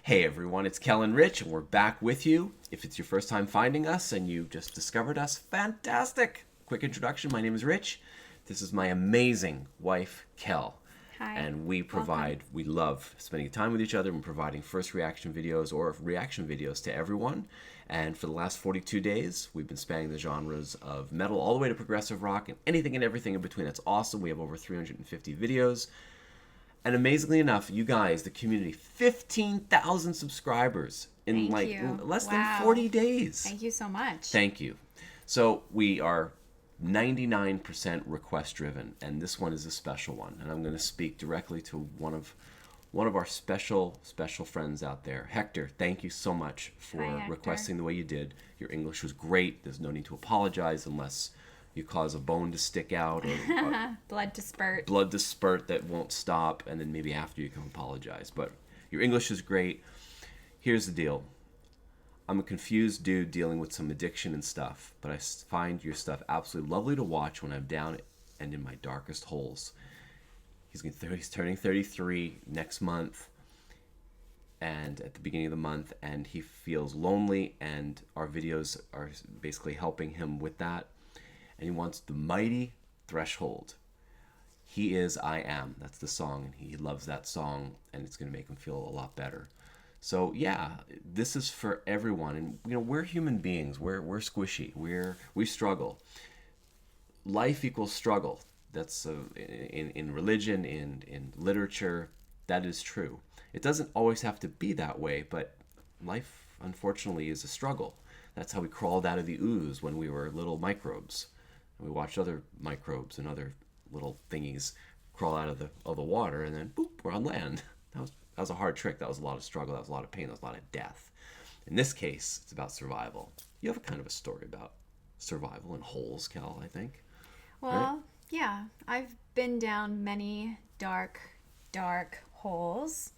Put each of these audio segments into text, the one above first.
Hey everyone, it's Kel-n-Rich, and we're back with you. If it's your first time finding us and you just discovered us, fantastic! Quick introduction, my name is Rich. This is my amazing wife, Kel. Hi. And we Welcome. love spending time with each other and providing first reaction videos or reaction videos to everyone. And for the last 42 days, we've been spanning the genres of metal all the way to progressive rock and anything and everything in between. That's awesome. We have over 350 videos. And amazingly enough, you guys, the community, 15,000 subscribers in Thank like you. less than Wow. 40 days. Thank you so much. Thank you. So we are 99% request driven, and this one is a special one. And I'm going to speak directly to one of our special friends out there. Hector, thank you so much for Hi, Hector. requesting the way you did. Your English was great. There's no need to apologize unless you cause a bone to stick out or Blood to spurt. blood to spurt that won't stop, and then maybe after you can apologize. But your English is great. Here's the deal. I'm a confused dude dealing with some addiction and stuff, but I find your stuff absolutely lovely to watch when I'm down and in my darkest holes. He's turning 33 next month, and at the beginning of the month, and he feels lonely, and our videos are basically helping him with that. And he wants the mighty threshold. He is I Am. That's the song, and he loves that song, and it's going to make him feel a lot better. So yeah, this is for everyone, and we're human beings. We're squishy. We struggle. Life equals struggle. That's in religion, in literature, that is true. It doesn't always have to be that way, but life unfortunately is a struggle. That's how we crawled out of the ooze when we were little microbes. And we watched other microbes and other little thingies crawl out of the water, and then boop, we're on land. That was a hard trick. That was a lot of struggle. That was a lot of pain. That was a lot of death. In this case, it's about survival. You have a kind of a story about survival and holes, Cal, I think. Right? Well, yeah, I've been down many dark holes.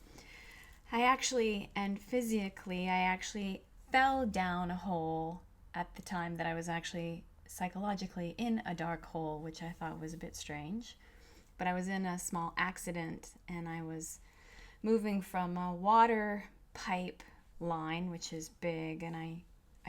And physically, I actually fell down a hole at the time that I was actually psychologically in a dark hole, which I thought was a bit strange. But I was in a small accident, and I was moving from a water pipe line, which is big, and I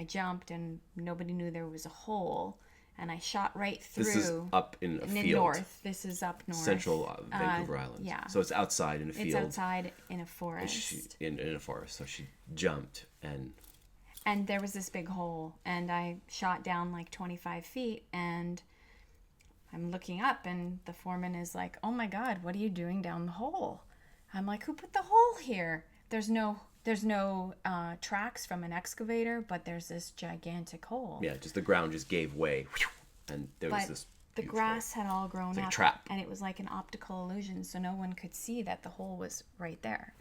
jumped, and nobody knew there was a hole, and I shot right through. This is up in a in the field. north. This is up north. Central Vancouver Island. yeah. So it's outside in a field. It's outside in a And forest. in a forest. So she jumped And there was this big hole, and I shot down like 25 feet, and I'm looking up, and the foreman is like, "Oh my God, what are you doing down the hole?" I'm like, "Who put the hole here?" There's no tracks from an excavator, but there's this gigantic hole. yeah, just the ground just gave way, and there was But this. the huge grass had all grown like a up, trap. and it was like an optical illusion, so no one could see that the hole was right there.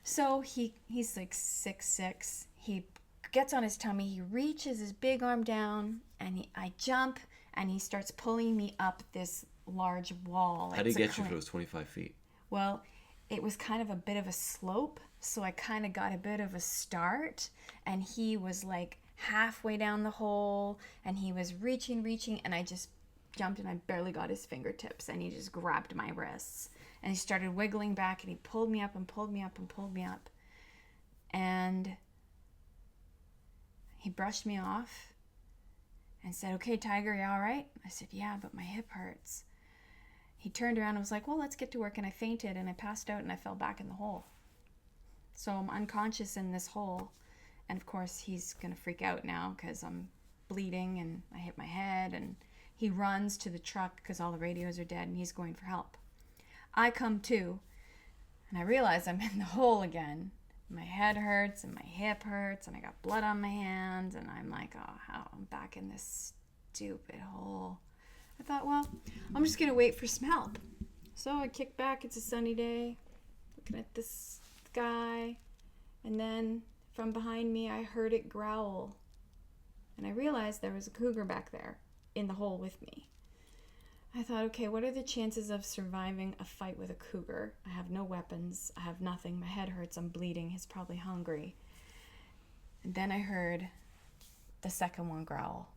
So he's like 6'6". He gets on his tummy, he reaches his big arm down, and I jump, and he starts pulling me up this large wall. How did he get you if it was 25 feet? Well, it was kind of a bit of a slope, so I kind of got a bit of a start, and he was like halfway down the hole, and he was reaching, and I just jumped, and I barely got his fingertips, and he just grabbed my wrists, and he started wiggling back, and he pulled me up and pulled me up and pulled me up, and he brushed me off and said, "Okay, Tiger, you all right?" I said, "Yeah, but my hip hurts." He turned around and was like, "Well, let's get to work," and I fainted, and I passed out, and I fell back in the hole. So I'm unconscious in this hole, and of course he's going to freak out now because I'm bleeding, and I hit my head, and he runs to the truck because all the radios are dead, and he's going for help. I come to, and I realize I'm in the hole again. My head hurts, and my hip hurts, and I got blood on my hands, and I'm like, "Oh, how I'm back in this stupid hole." I thought, well, I'm just going to wait for some help. So I kick back. It's a sunny day, looking at this sky. And then from behind me, I heard it growl. And I realized there was a cougar back there in the hole with me. I thought, okay, what are the chances of surviving a fight with a cougar? I have no weapons. I have nothing. My head hurts. I'm bleeding. He's probably hungry. And then I heard the second one growl.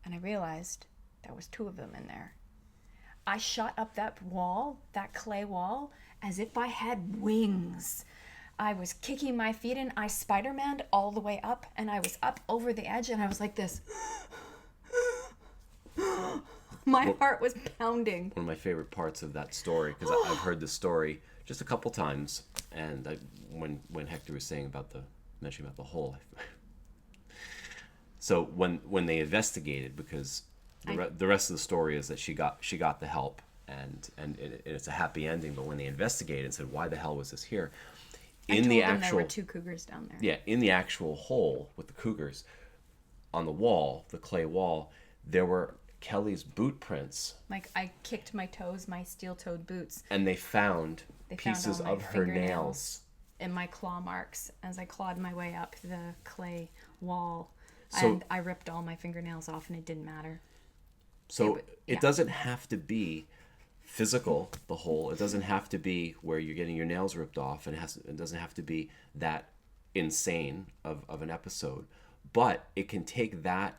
And I realized there was two of them in there. I shot up that wall, that clay wall, as if I had wings. I was kicking my feet in. I Spider-Man'd all the way up, and I was up over the edge, and I was like this. My heart was pounding. One of my favorite parts of that story, because I've heard this story just a couple times, and when Hector was saying mentioning about the hole. So when they investigated, because the rest of the story is that she got the help, and it's a happy ending. But when they investigated and said, why the hell was this here? There were 2 cougars down there. Yeah, in the actual hole with the cougars, on the wall, the clay wall, there were Kelly's boot prints. Like, I kicked my toes, my steel-toed boots. And they found pieces of her nails. And my claw marks as I clawed my way up the clay wall. So, and I ripped all my fingernails off, and it didn't matter. So it doesn't have to be physical, the hole. It doesn't have to be where you're getting your nails ripped off. It doesn't have to be that insane of an episode. But it can take that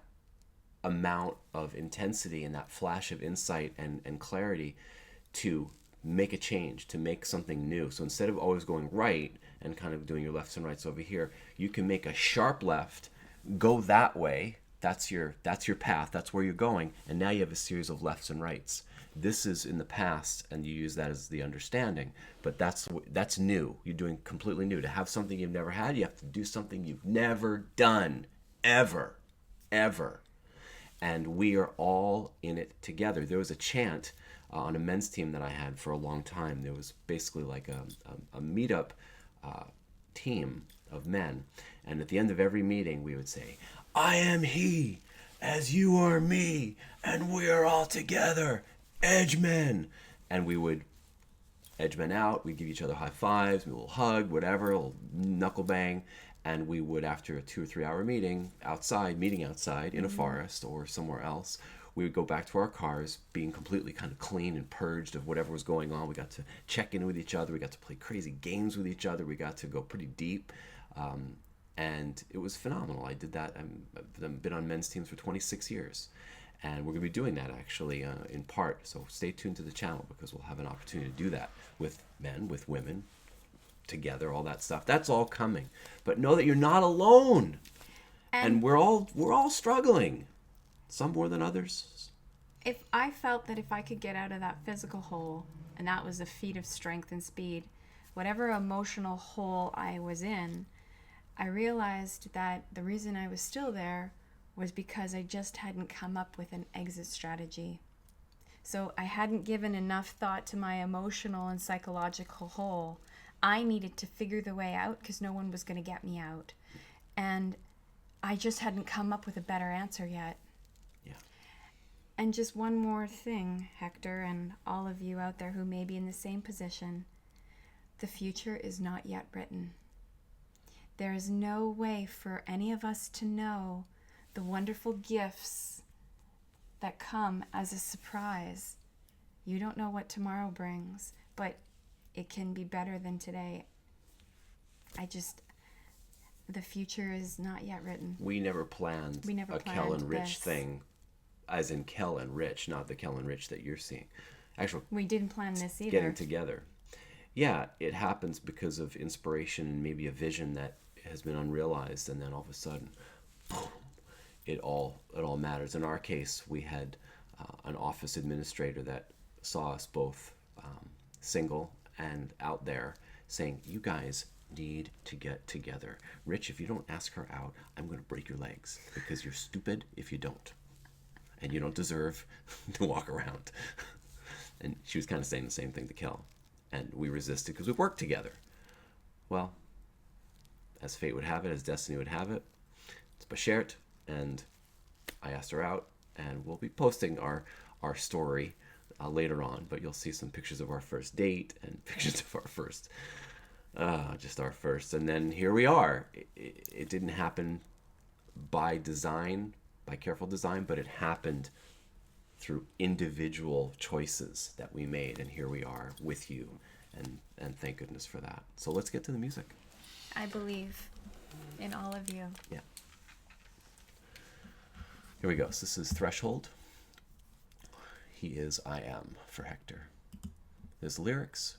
amount of intensity and that flash of insight and clarity to make a change, to make something new. So instead of always going right and kind of doing your lefts and rights over here, you can make a sharp left, go that way. That's your path. That's where you're going. And now you have a series of lefts and rights. This is in the past, and you use that as the understanding. But that's new. You're doing completely new. To have something you've never had, you have to do something you've never done, ever. And we are all in it together. There was a chant on a men's team that I had for a long time. There was basically like a meetup team of men. And at the end of every meeting, we would say, I am he, as you are me, and we are all together, edgemen. And we would edge men out. We'd give each other high fives, a little hug, whatever, a little knuckle bang. And we would, after a 2 or 3 hour meeting outside in a forest or somewhere else, we would go back to our cars being completely kind of clean and purged of whatever was going on. We got to check in with each other. We got to play crazy games with each other. We got to go pretty deep. And it was phenomenal. I did that. I've been on men's teams for 26 years. And we're going to be doing that actually in part. So stay tuned to the channel, because we'll have an opportunity to do that with men, with women, together, all that stuff. That's all coming. But know that you're not alone. And we're all struggling. Some more than others. If I felt that if I could get out of that physical hole, and that was a feat of strength and speed, whatever emotional hole I was in, I realized that the reason I was still there was because I just hadn't come up with an exit strategy. So I hadn't given enough thought to my emotional and psychological hole. I needed to figure the way out because no one was going to get me out. And I just hadn't come up with a better answer yet. Yeah. And just one more thing, Hector, and all of you out there who may be in the same position. The future is not yet written. There is no way for any of us to know the wonderful gifts that come as a surprise. You don't know what tomorrow brings, but it can be better than today. The future is not yet written. We never planned a Kel-n-Rich thing, as in Kel-n-Rich, not the Kel-n-Rich that you're seeing. Actually, we didn't plan this either. Getting together. Yeah, it happens because of inspiration and maybe a vision that has been unrealized, and then all of a sudden, boom, it all matters. In our case, we had an office administrator that saw us both single and out there, saying, you guys need to get together. Rich, if you don't ask her out, I'm going to break your legs, because you're stupid if you don't. And you don't deserve to walk around. And she was kind of saying the same thing to Kel. And we resisted because we worked together. Well, as fate would have it, as destiny would have it, it's Bashert, and I asked her out, and we'll be posting our story later on, but you'll see some pictures of our first date and pictures of our first, just our first. And then here we are. It didn't happen by design, by careful design, but it happened through individual choices that we made, and here we are with you, and thank goodness for that. So let's get to the music. I believe in all of you. Yeah. Here we go. So this is Threshold. He is I Am for Hector. There's the lyrics.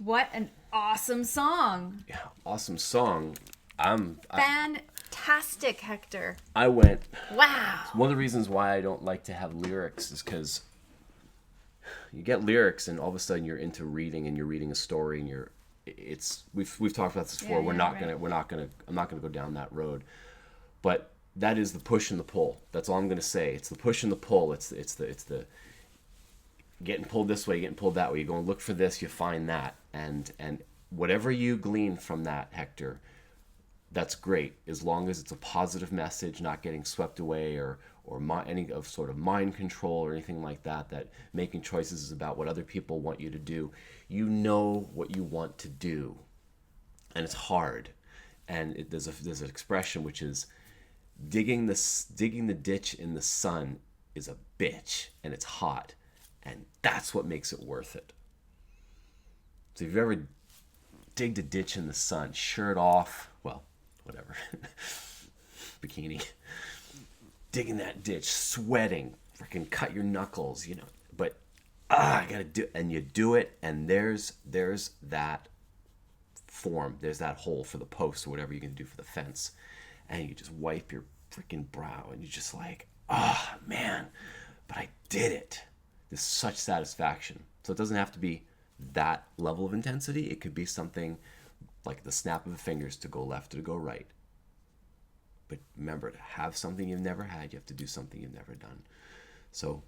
What an awesome song. Yeah, awesome song. Fantastic, Hector. I went. Wow. One of the reasons why I don't like to have lyrics is because you get lyrics and all of a sudden you're into reading and you're reading a story and we've talked about this before. Yeah, I'm not gonna go down that road. But that is the push and the pull. That's all I'm gonna say. It's the push and the pull. It's the getting pulled this way, getting pulled that way. You go and look for this, you find that, and whatever you glean from that, Hector, that's great, as long as it's a positive message, not getting swept away or any of sort of mind control or anything like that. That making choices is about what other people want you to do. You know what you want to do, and it's hard. And there's an expression which is digging the ditch in the sun is a bitch, and it's hot. And that's what makes it worth it. So if you've ever digged a ditch in the sun, shirt off, well, whatever, bikini, digging that ditch, sweating, freaking cut your knuckles, but I gotta do, and you do it, and there's that form, there's that hole for the post or whatever you can do for the fence, and you just wipe your freaking brow, and you're just like, man, but I did it. There's such satisfaction. So it doesn't have to be that level of intensity. It could be something like the snap of the fingers to go left or to go right. But remember, to have something you've never had, you have to do something you've never done. So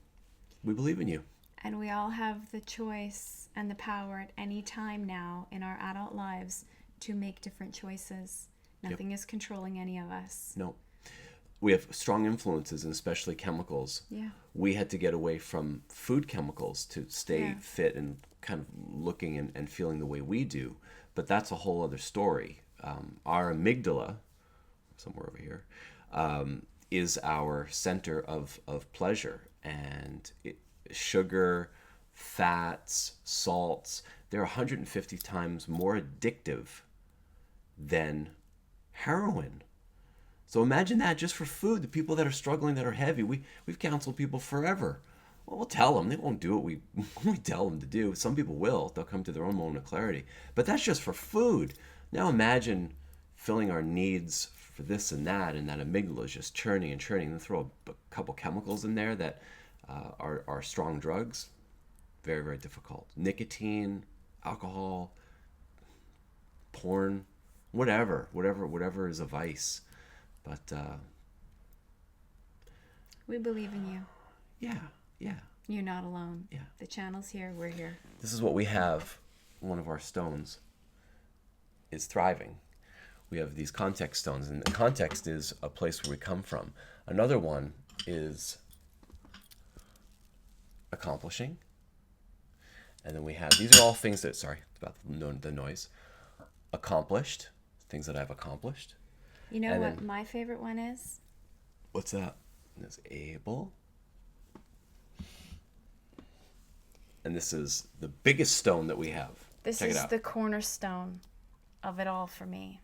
we believe in you. And we all have the choice and the power at any time now in our adult lives to make different choices. Nothing is controlling any of us. No. We have strong influences, and especially chemicals. Yeah. We had to get away from food chemicals to stay fit and kind of looking and feeling the way we do. But that's a whole other story. Our amygdala, somewhere over here, is our center of pleasure. And sugar, fats, salts, they're 150 times more addictive than heroin. So imagine that just for food. The people that are struggling, that are heavy, we've counseled people forever. Well, we'll tell them. They won't do what we tell them to do. Some people will. They'll come to their own moment of clarity. But that's just for food. Now imagine filling our needs for this and that amygdala is just churning and churning. And throw a couple chemicals in there that are strong drugs. Very, very difficult. Nicotine, alcohol, porn, whatever is a vice. But we believe in you. Yeah. You're not alone. Yeah. The channel's here. We're here. This is what we have. One of our stones is thriving. We have these context stones, and the context is a place where we come from. Another one is accomplishing. And then we have, these are all things that, sorry about the noise. Accomplished, things that I've accomplished. You know what my favorite one is? What's that? It's able. And this is the biggest stone that we have. This is the cornerstone of it all for me.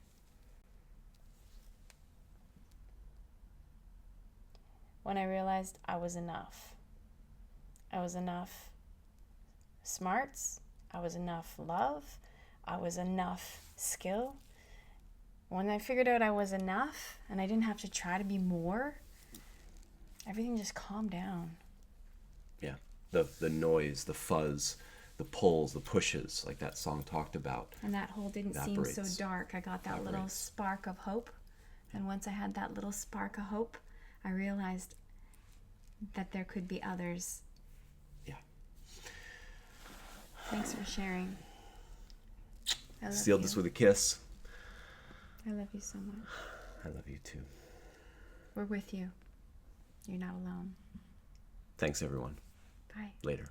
When I realized I was enough. I was enough smarts. I was enough love. I was enough skill. When I figured out I was enough and I didn't have to try to be more, everything just calmed down. Yeah. The noise, the fuzz, the pulls, the pushes, like that song talked about. And that hole didn't seem so dark. I got that little spark of hope. And once I had that little spark of hope, I realized that there could be others. Yeah. Thanks for sharing. Sealed this with a kiss. I love you so much. I love you too. We're with you. You're not alone. Thanks, everyone. Bye. Later.